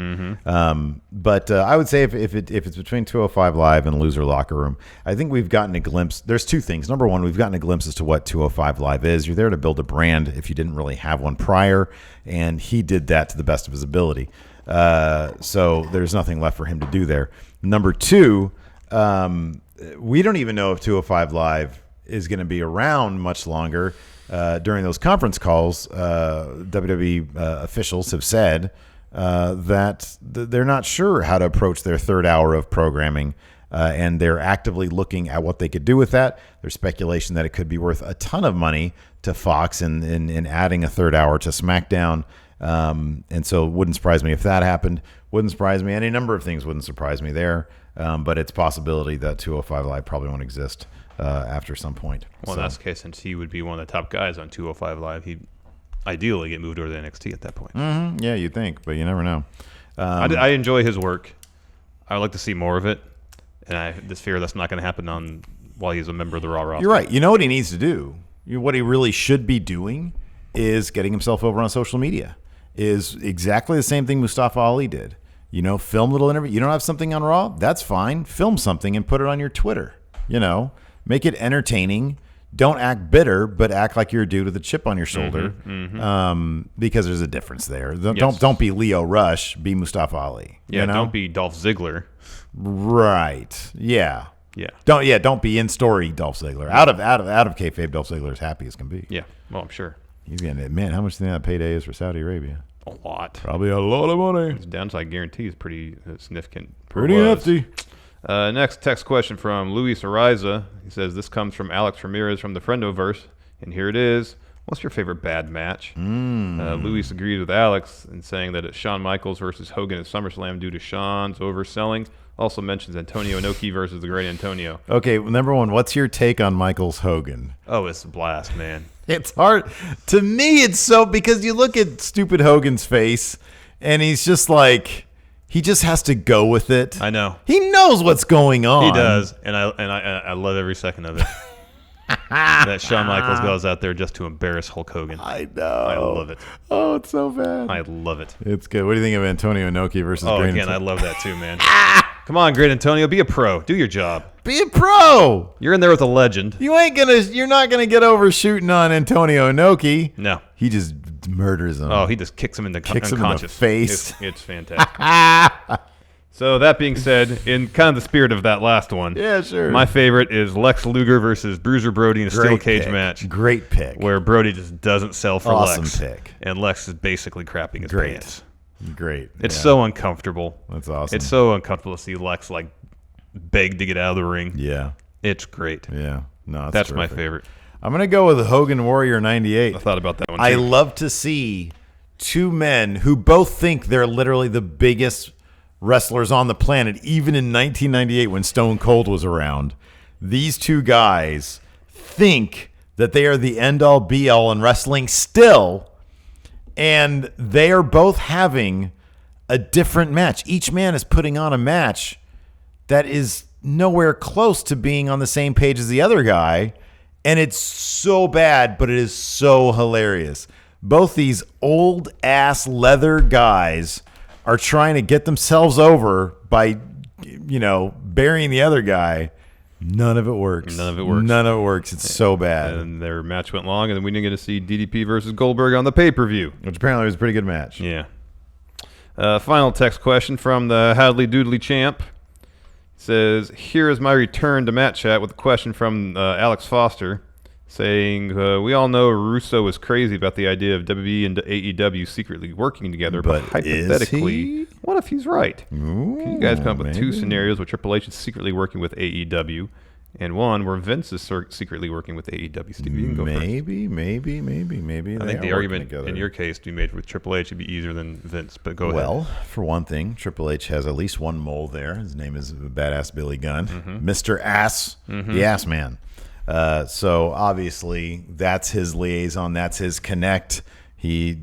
Mm-hmm. But I would say if it's between 205 Live and loser locker room, I think we've gotten a glimpse. There's 2 things. Number one, we've gotten a glimpse as to what 205 Live is. You're there to build a brand if you didn't really have one prior, and he did that to the best of his ability. So there's nothing left for him to do there. Number 2, we don't even know if 205 Live is going to be around much longer. During those conference calls, WWE officials have said that they're not sure how to approach their third hour of programming, and they're actively looking at what they could do with that. There's speculation that it could be worth a ton of money to Fox in adding a third hour to SmackDown, and so it wouldn't surprise me if that happened. Wouldn't surprise me. Any number of things wouldn't surprise me there, but it's a possibility that 205 Live probably won't exist after some point. Well, in that case, since he would be one of the top guys on 205 Live, he'd ideally get moved over to NXT at that point. Mm-hmm. Yeah, you'd think, but you never know. I enjoy his work. I would like to see more of it, and I just fear that's not going to happen while he's a member of the Raw roster. You're right. You know what he needs to do? what he really should be doing is getting himself over on social media. Is exactly the same thing Mustafa Ali did. You know, film little interview. You don't have something on Raw? That's fine. Film something and put it on your Twitter. You know, make it entertaining. Don't act bitter, but act like you're a dude with a chip on your shoulder. Because there's a difference there. Don't be Leo Rush. Be Mustafa Ali. Yeah, you know? Don't be Dolph Ziggler. Right. Yeah. Yeah. Don't be in story Dolph Ziggler. Out of kayfabe, Dolph Ziggler is happy as can be. Yeah. Well, I'm sure. He's getting it. Man, how much do you think that payday is for Saudi Arabia? A lot. Probably a lot of money. His downside guarantee is pretty significant. Pretty hefty. Next text question from Luis Ariza. He says, this comes from Alex Ramirez from the Friendoverse, and here it is. What's your favorite bad match? Luis agreed with Alex in saying that it's Shawn Michaels versus Hogan at SummerSlam due to Shawn's overselling. Also mentions Antonio Inoki versus the Great Antonio. Okay, number one, what's your take on Michaels Hogan? Oh, it's a blast, man. It's hard. To me, it's so, because you look at stupid Hogan's face, and he's just like, he just has to go with it. I know. He knows what's going on. He does, and I love every second of it. That Shawn Michaels goes out there just to embarrass Hulk Hogan. I know. I love it. Oh, it's so bad. I love it. It's good. What do you think of Antonio Inoki versus Great Antonio? I love that too, man. Come on, Great Antonio, be a pro. Do your job. Be a pro. You're in there with a legend. You're not gonna get over shooting on Antonio Inoki. No. He just murders him. Oh, he just kicks him in the unconscious face. It's fantastic. So that being said, in kind of the spirit of that last one, yeah, sure. My favorite is Lex Luger versus Bruiser Brody in a steel cage match. Great pick. Where Brody just doesn't sell for awesome Lex. Pick. And Lex is basically crapping his pants. Great. It's so uncomfortable. That's awesome. It's so uncomfortable to see Lex like beg to get out of the ring. Yeah. It's great. Yeah. No, that's terrific. my favorite. I'm going to go with Hogan Warrior 98. I thought about that one too. I love to see two men who both think they're literally the biggest wrestlers on the planet, even in 1998 when Stone Cold was around. These two guys think that they are the end-all, be-all in wrestling still, and they are both having a different match. Each man is putting on a match that is nowhere close to being on the same page as the other guy, and it's so bad, but it is so hilarious. Both these old-ass leather guys are trying to get themselves over by, burying the other guy. None of it works. It's so bad. And their match went long, and then we didn't get to see DDP versus Goldberg on the pay-per-view. Which apparently was a pretty good match. Yeah. Final text question from the Hadley Doodley Champ. It says, here is my return to Matt Chat with a question from Alex Foster. Saying, we all know Russo is crazy about the idea of WWE and AEW secretly working together, but hypothetically, what if he's right? Ooh, can you guys come up with two scenarios where Triple H is secretly working with AEW, and one where Vince is secretly working with AEW? Steve, you can go first. Maybe. I think the argument in your case to be made with Triple H would be easier than Vince, but go ahead. Well, for one thing, Triple H has at least one mole there. His name is Badass Billy Gunn, Mr. Ass, the Ass Man. So obviously that's his liaison. That's his connect. He,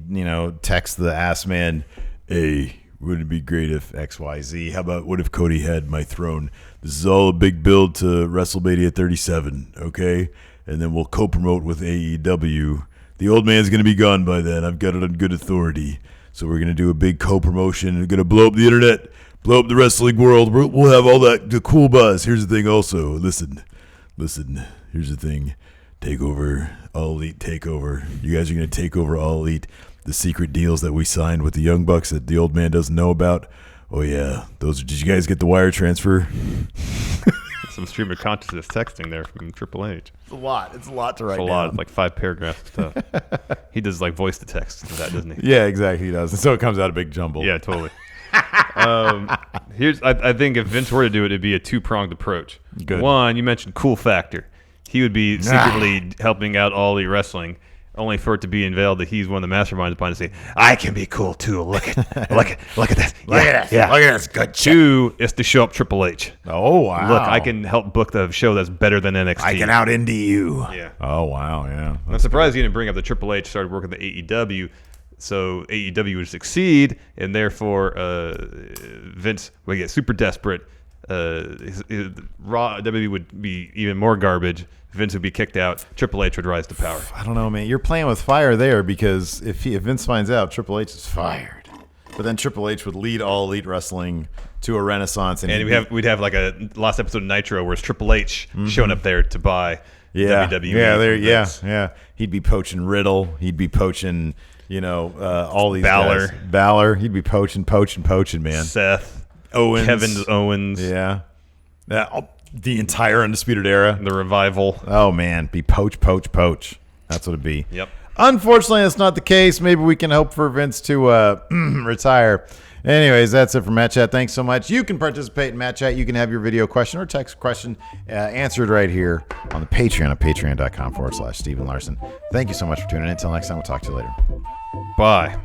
texts the Ass Man, hey, wouldn't it be great if XYZ? How about what if Cody had my throne? This is all a big build to WrestleMania 37, okay? And then we'll co-promote with AEW. The old man's going to be gone by then. I've got it on good authority. So we're going to do a big co-promotion. We're going to blow up the internet, blow up the wrestling world. We'll have all the cool buzz. Here's the thing also. Listen. Here's the thing. Takeover, All Elite Takeover. You guys are going to take over All Elite. The secret deals that we signed with the Young Bucks that the old man doesn't know about. Oh, yeah. Did you guys get the wire transfer? Some stream of consciousness texting there from Triple H. It's a lot. It's a lot to write down. It's a lot. Like 5 paragraphs of stuff. He does like voice to text for that, doesn't he? Yeah, exactly. He does. And so it comes out a big jumble. Yeah, totally. I think if Vince were to do it, it'd be a two-pronged approach. Good. One, you mentioned cool factor. He would be secretly helping out All Elite Wrestling, only for it to be unveiled that he's one of the masterminds behind to say, I can be cool too. Look at this. Look at this. Look at this. Good shit. Two is to show up Triple H. Oh, wow. Look, I can help book the show that's better than NXT. I can out indie you. Yeah. Oh, wow. Yeah. I'm surprised you didn't bring up that Triple H started working with AEW, so AEW would succeed, and therefore Vince would get super desperate, Raw WWE would be even more garbage. Vince would be kicked out. Triple H would rise to power. I don't know, man. You're playing with fire there because if Vince finds out, Triple H is fired. But then Triple H would lead All Elite Wrestling to a renaissance, and we'd have like a last episode of Nitro where it's Triple H showing up there to buy WWE. Yeah. He'd be poaching Riddle. He'd be poaching, all these Balor. guys. Balor. He'd be poaching, man. Seth. Owens. Kevin Owens. Yeah. The entire Undisputed Era. The Revival. Oh, man. Be poach. That's what it'd be. Yep. Unfortunately, that's not the case. Maybe we can hope for Vince to retire. Anyways, that's it for Matt Chat. Thanks so much. You can participate in Matt Chat. You can have your video question or text question answered right here on the Patreon at patreon.com/Stephen Larson. Thank you so much for tuning in. Until next time, we'll talk to you later. Bye.